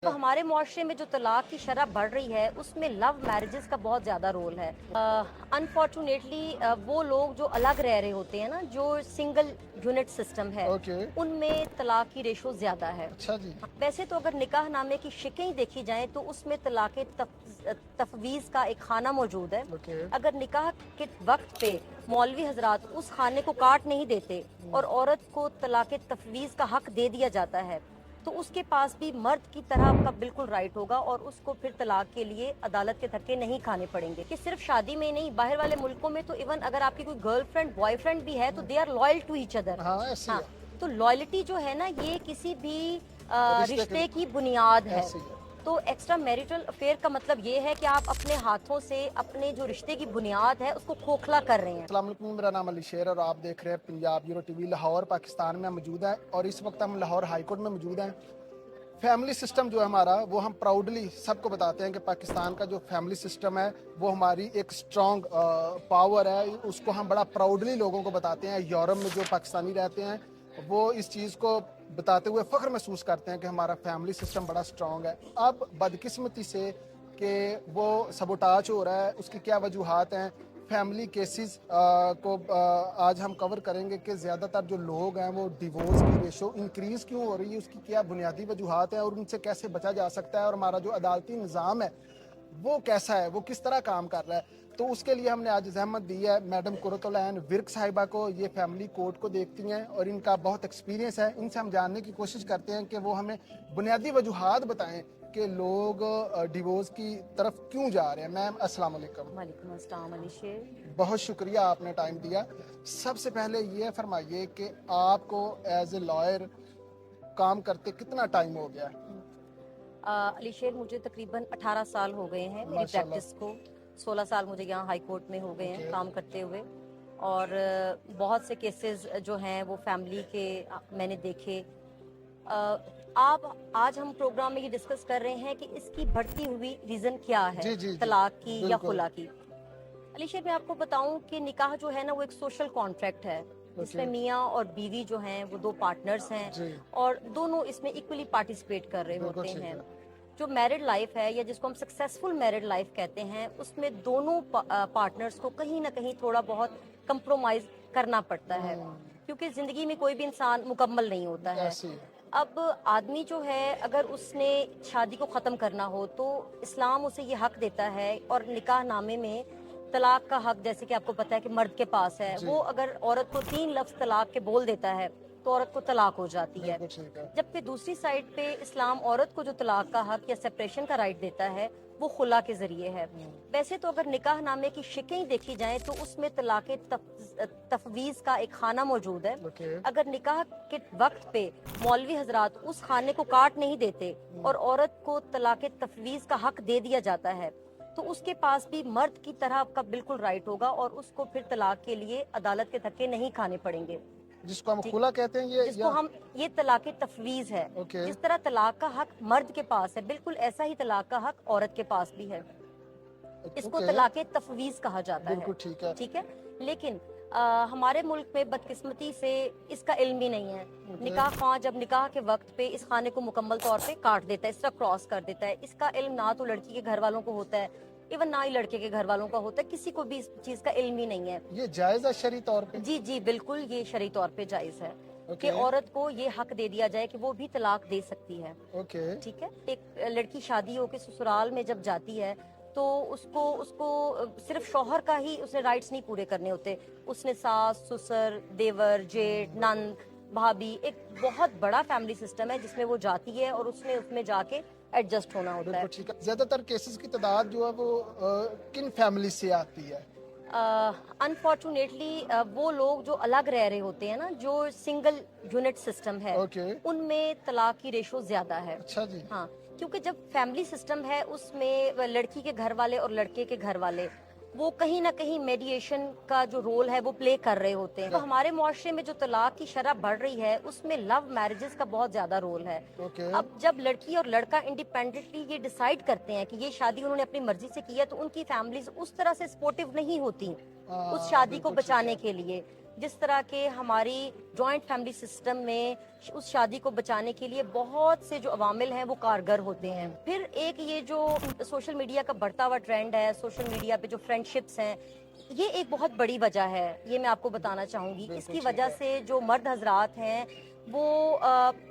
तो हमारे मुआशरे में जो तलाक की शरह बढ़ रही है उसमें लव मैरिजेस का बहुत ज़्यादा रोल है। अनफॉर्चुनेटली वो लोग जो अलग रह रहे होते हैं ना, जो सिंगल यूनिट सिस्टम है, ओके। उनमें तलाक की रेशो ज़्यादा है। अच्छा जी। वैसे तो अगर निकाह नामे की शिकें देखी जाएं तो उसमें तलाक तफवीज़ का एक खाना मौजूद है। ओके। अगर निकाह के वक्त पे मौलवी हजरात उस खाने को काट नहीं देते और औरत को तलाक तफवीज़ का हक दे दिया जाता है तो उसके पास भी मर्द की तरह आपका बिल्कुल राइट होगा और उसको फिर तलाक के लिए अदालत के धक्के नहीं खाने पड़ेंगे। कि सिर्फ शादी में नहीं, बाहर वाले मुल्कों में तो इवन अगर आपकी कोई गर्लफ्रेंड बॉयफ्रेंड भी है तो they are loyal to each other. हाँ, ऐसे ही हाँ, है। तो लॉयल्टी जो है ना, ये किसी भी रिश्ते रिश्ते के की बुनियाद है। ऐसे ही है। तो एक्स्ट्रा मैरिटल अफेयर का मतलब ये है कि आप अपने हाथों से अपने जो रिश्ते की बुनियाद है उसको खोखला कर रहे हैं। अस्सलाम वालेकुम, मेरा नाम अली शेर और आप देख रहे हैं पंजाब यूरो टीवी। लाहौर पाकिस्तान में मौजूद है और इस वक्त हम लाहौर हाई कोर्ट में मौजूद हैं। फैमिली सिस्टम जो है हमारा, वो हम प्राउडली सबको बताते हैं कि पाकिस्तान का जो फैमिली सिस्टम है वो हमारी एक स्ट्रॉन्ग पावर है। उसको हम बड़ा प्राउडली लोगों को बताते हैं। यूरोप में जो पाकिस्तानी रहते हैं वो इस चीज़ को बताते हुए फ़ख्र महसूस करते हैं कि हमारा फैमिली सिस्टम बड़ा स्ट्रॉन्ग है। अब बदकिस्मती से कि वो सबोटाज हो रहा है, उसकी क्या वजूहात हैं, फैमिली केसेस को आज हम कवर करेंगे कि ज़्यादातर जो लोग हैं वो डिवोर्स की रेशो इंक्रीज़ क्यों हो रही है, उसकी क्या बुनियादी वजूहात हैं और उनसे कैसे बचा जा सकता है, और हमारा जो अदालती निज़ाम है वो कैसा है, वो किस तरह काम कर रहा है। तो उसके लिए हमने आज जहमत दी है मैडम कुरतुलैन विर्क साहिबा को। ये फैमिली कोर्ट को देखती हैं और इनका बहुत एक्सपीरियंस है। इनसे हम जानने की कोशिश करते हैं कि वो हमें बुनियादी वजूहात बताएं कि लोग डिवोर्स की तरफ क्यों जा रहे हैं। मैम अस्सलाम वालेकुम। वालेकुम अस्सलाम अली शेर। बहुत शुक्रिया, आपने टाइम दिया। सबसे पहले ये फरमाइए कि आपको एज ए लॉयर काम करते कितना टाइम हो गया? अली शेर, मुझे तकरीबन 18 साल हो गए हैं मेरी माशाल्लाह। प्रैक्टिस को। 16 साल मुझे यहाँ हाई कोर्ट में हो गए हैं ओके। काम करते हुए। और बहुत से केसेस जो हैं वो फैमिली के मैंने देखे। आप आज हम प्रोग्राम में ये डिस्कस कर रहे हैं कि इसकी बढ़ती हुई रीज़न क्या है, जी जी जी, तलाक की या बिल्कुल। खुला की। अली शेर, मैं आपको बताऊं कि निकाह जो है ना वो एक सोशल कॉन्ट्रैक्ट है जिसमें ओके। मियाँ और बीवी जो हैं वो दो पार्टनर्स हैं जी, और दोनों इसमें इक्वली पार्टिसिपेट कर रहे बिल्कुल होते ठीक हैं। है। जो मैरिड लाइफ है या जिसको हम सक्सेसफुल मैरिड लाइफ कहते हैं, उसमें दोनों पार्टनर्स को कहीं ना कहीं थोड़ा बहुत कंप्रोमाइज करना पड़ता है, क्योंकि जिंदगी में कोई भी इंसान मुकम्मल नहीं होता है। ऐसे ही है। अब आदमी जो है, अगर उसने शादी को ख़त्म करना हो तो इस्लाम उसे ये हक देता है, और निकाह नामे में तलाक का हक, जैसे कि आपको पता है कि मर्द के पास है, जी, वो अगर औरत को 3 लफ्ज़ तलाक के बोल देता है तो औरत को तलाक हो जाती है। बिल्कुल ठीक है। जबकि दूसरी साइड पे इस्लाम औरत को जो तलाक का हक या सेपरेशन का राइट देता है वो खुला के जरिए है। वैसे तो अगर निकाह नामे की शिकें देखी जाएं तो उसमें तलाक तफवीज़ का एक खाना मौजूद है। ओके। अगर निकाह के वक्त पे मौलवी हजरात उस खाने को काट नहीं देते और औरत को तलाक तफवीज़ का हक दे दिया जाता है तो उसके पास भी मर्द की तरह आपका बिल्कुल राइट होगा और उसको फिर तलाक के लिए अदालत के धक्के नहीं खाने पड़ेंगे। जिसको हम ठीक। खुला कहते हैं ये जिसको या? हम ये तलाक तफवीज है। ओके। जिस तरह तलाक का हक मर्द के पास है, बिल्कुल ऐसा ही तलाक का हक औरत के पास भी है। इसको ओके, तलाक तफवीज कहा जाता है। बिल्कुल ठीक है। ठीक है, लेकिन हमारे मुल्क में बदकिस्मती से इसका इल्म ही नहीं है। निकाह ख्वाह जब निकाह के वक्त पे इस खाने को मुकम्मल तौर पे काट देता है, इस तरह क्रॉस कर देता है, इसका इल्म ना तो लड़की के घर वालों को होता है, इवन ना ही लड़के के घर वालों का होता है, किसी को भी इस चीज का इल्म ही नहीं है। ये जायज़ है शरई तौर पे? जी जी बिल्कुल, ये शरई तौर पे जायज है कि ओके। औरत को ये हक दे दिया जाए कि वो भी तलाक दे सकती है। ओके। ठीक है, एक लड़की शादी होकर ससुराल में जब जाती है तो उसको उसको सिर्फ शौहर का ही उसने राइट्स नहीं पूरे करने होते, उसने सास ससुर देवर जेठ नंद भाभी, एक बहुत बड़ा फैमिली सिस्टम है जिसमें वो जाती है और उसने उसमें जाके एडजस्ट होना होता है। बिल्कुल ठीक है। ज्यादातर केसेस की तादाद जो है वो किन फैमिली से आती है? अनफॉर्चुनेटली वो लोग जो अलग रह रहे होते हैं ना, जो सिंगल यूनिट सिस्टम है, ओके। उनमें तलाक की रेशो ज्यादा है। अच्छा जी। हाँ, क्योंकि जब फैमिली सिस्टम है उसमें लड़की के घर वाले और लड़के के घर वाले वो कहीं ना कहीं मेडिएशन का जो रोल है वो प्ले कर रहे होते हैं। तो हमारे मुआशरे में जो तलाक की शरह बढ़ रही है उसमें लव मैरिजेस का बहुत ज्यादा रोल है। ओके। अब जब लड़की और लड़का इंडिपेंडेंटली ये डिसाइड करते हैं कि ये शादी उन्होंने अपनी मर्जी से की है तो उनकी फैमिलीज उस तरह से सपोर्टिव नहीं होती उस शादी को बिल्कुल ठीक बचाने है। के लिए। जिस तरह के हमारी जॉइंट फैमिली सिस्टम में उस शादी को बचाने के लिए बहुत से जो अवामिल हैं वो कारगर होते हैं। फिर एक ये जो सोशल मीडिया का बढ़ता हुआ ट्रेंड है, सोशल मीडिया पे जो फ्रेंडशिप्स हैं, ये एक बहुत बड़ी वजह है, ये मैं आपको बताना चाहूँगी। इसकी वजह से जो मर्द हजरात हैं वो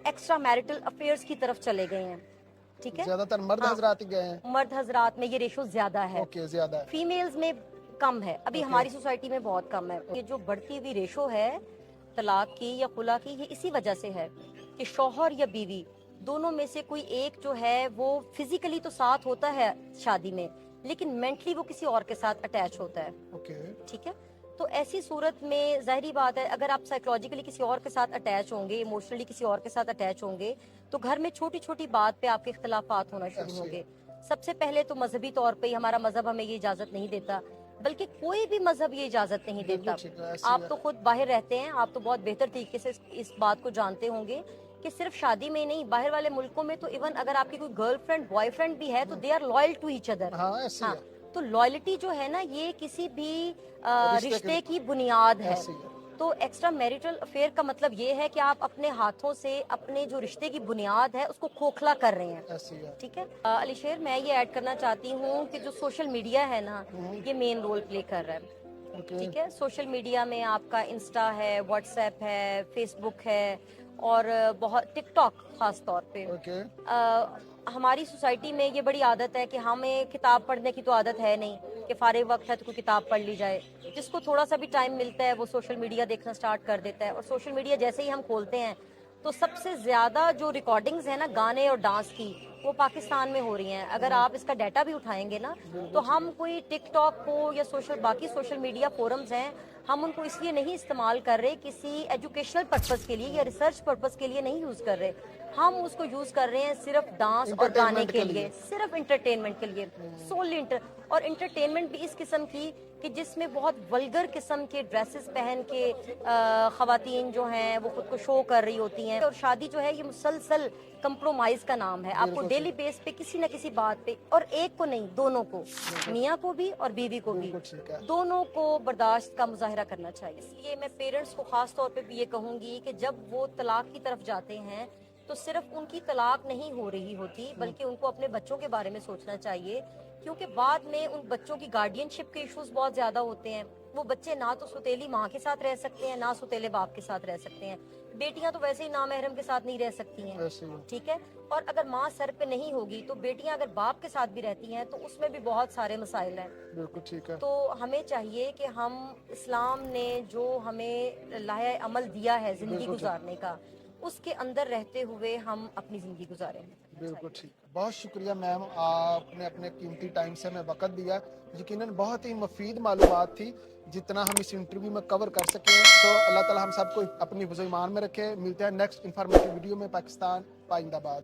एक्स्ट्रा मैरिटल अफेयर्स की तरफ चले गए हैं, ठीक है। ज्यादातर मर्द हजरात ही गए हैं। मर्द हजरात में ये रेशो ज्यादा है, ओके, ज्यादा है। फीमेल्स में कम है, अभी हमारी सोसाइटी में बहुत कम है। ये जो बढ़ती हुई रेशो है तलाक की या खुला की, ये इसी वजह से है कि शौहर या बीवी दोनों में से कोई एक जो है वो फिजिकली तो साथ होता है शादी में, लेकिन मेंटली वो किसी और के साथ अटैच होता है, ओके, ठीक है। तो ऐसी सूरत में जाहिर बात है, अगर आप साइकोलॉजिकली किसी और के साथ अटैच होंगे, इमोशनली किसी और के साथ अटैच होंगे, तो घर में छोटी छोटी बात पे आपके इख्तलाफात होना शुरू होंगे। सबसे पहले तो मजहबी तौर पे ही हमारा मजहब हमें ये इजाजत नहीं देता, बल्कि कोई भी मजहब ये इजाजत नहीं देता। आप तो खुद बाहर रहते हैं, आप तो बहुत बेहतर तरीके से इस बात को जानते होंगे कि सिर्फ शादी में नहीं, बाहर वाले मुल्कों में तो इवन अगर आपकी कोई गर्लफ्रेंड बॉयफ्रेंड भी है तो they are loyal to each other. हाँ, ऐसे ही है। तो लॉयल्टी जो है ना, ये किसी भी रिश्ते की बुनियाद है। ऐसे ही है। तो एक्स्ट्रा मैरिटल अफेयर का मतलब ये है कि आप अपने हाथों से अपने जो रिश्ते की बुनियाद है उसको खोखला कर रहे हैं, ऐसे ही है। ठीक है। अलीशेर, मैं ये ऐड करना चाहती हूँ कि जो सोशल मीडिया है ना, ये मेन रोल प्ले कर रहा है, ओके, ठीक है। सोशल मीडिया में आपका इंस्टा है, व्हाट्सएप है, फेसबुक है और बहुत टिकटॉक खास तौर पे। ओके, हमारी सोसाइटी में ये बड़ी आदत है कि हमें किताब पढ़ने की तो आदत है नहीं कि फारिग वक्त है तो कोई किताब पढ़ ली जाए। जिसको थोड़ा सा भी टाइम मिलता है वो सोशल मीडिया देखना स्टार्ट कर देता है, और सोशल मीडिया जैसे ही हम खोलते हैं तो सबसे ज्यादा जो रिकॉर्डिंग्स है ना गाने और डांस की, वो पाकिस्तान में हो रही हैं। अगर आप इसका डाटा भी उठाएंगे ना, तो हम कोई टिकटॉक को या बाकी सोशल मीडिया फोरम्स हैं, हम उनको इसलिए नहीं इस्तेमाल कर रहे, किसी एजुकेशनल पर्पस के लिए या रिसर्च पर्पस के लिए नहीं यूज कर रहे, हम उसको यूज कर रहे हैं सिर्फ डांस और गाने के लिए, सिर्फ इंटरटेनमेंट के लिए, सोली और इंटरटेनमेंट भी इस किस्म की कि जिसमें बहुत वल्गर किस्म के ड्रेसेस पहन के खवातीन जो हैं वो खुद को शो कर रही होती हैं। और शादी जो है ये मुसलसल कंप्रोमाइज का नाम है, आपको डेली बेस पे किसी न किसी बात पे, और एक को नहीं, दोनों को, मियाँ को भी और बीवी को भी, दोनों को बर्दाश्त का मुजाहरा करना चाहिए। इसलिए मैं पेरेंट्स को खास तौर पे भी ये कहूंगी कि जब वो तलाक की तरफ जाते हैं तो सिर्फ उनकी तलाक नहीं हो रही होती, बल्कि उनको अपने बच्चों के बारे में सोचना चाहिए, क्योंकि बाद में उन बच्चों की गार्डियनशिप के इश्यूज बहुत ज्यादा होते हैं। वो बच्चे ना तो सुतेली माँ के साथ रह सकते हैं, ना सुतेले बाप के साथ रह सकते हैं। बेटियां तो वैसे ही नामहरम के साथ नहीं रह सकती हैं, ठीक है। और अगर माँ सर पे नहीं होगी तो बेटियां अगर बाप के साथ भी रहती हैं तो उसमें भी बहुत सारे मसाइल हैं। बिल्कुल ठीक है। तो हमें चाहिए कि हम, इस्लाम ने जो हमें लाहे अमल दिया है जिंदगी गुजारने का, उसके अंदर रहते हुए हम अपनी जिंदगी गुजारें। बिल्कुल ठीक, बहुत शुक्रिया मैम, आपने अपने कीमती टाइम से हमें वक्त दिया। यकीनन बहुत ही मुफीद मालूमात थी जितना हम इस इंटरव्यू में कवर कर सके। तो अल्लाह ताला हम सबको अपनी हिफ्ज़-ओ-ईमान में रखे। मिलते हैं नेक्स्ट इंफॉर्मेटिव वीडियो में। पाकिस्तान पाइंदाबाद।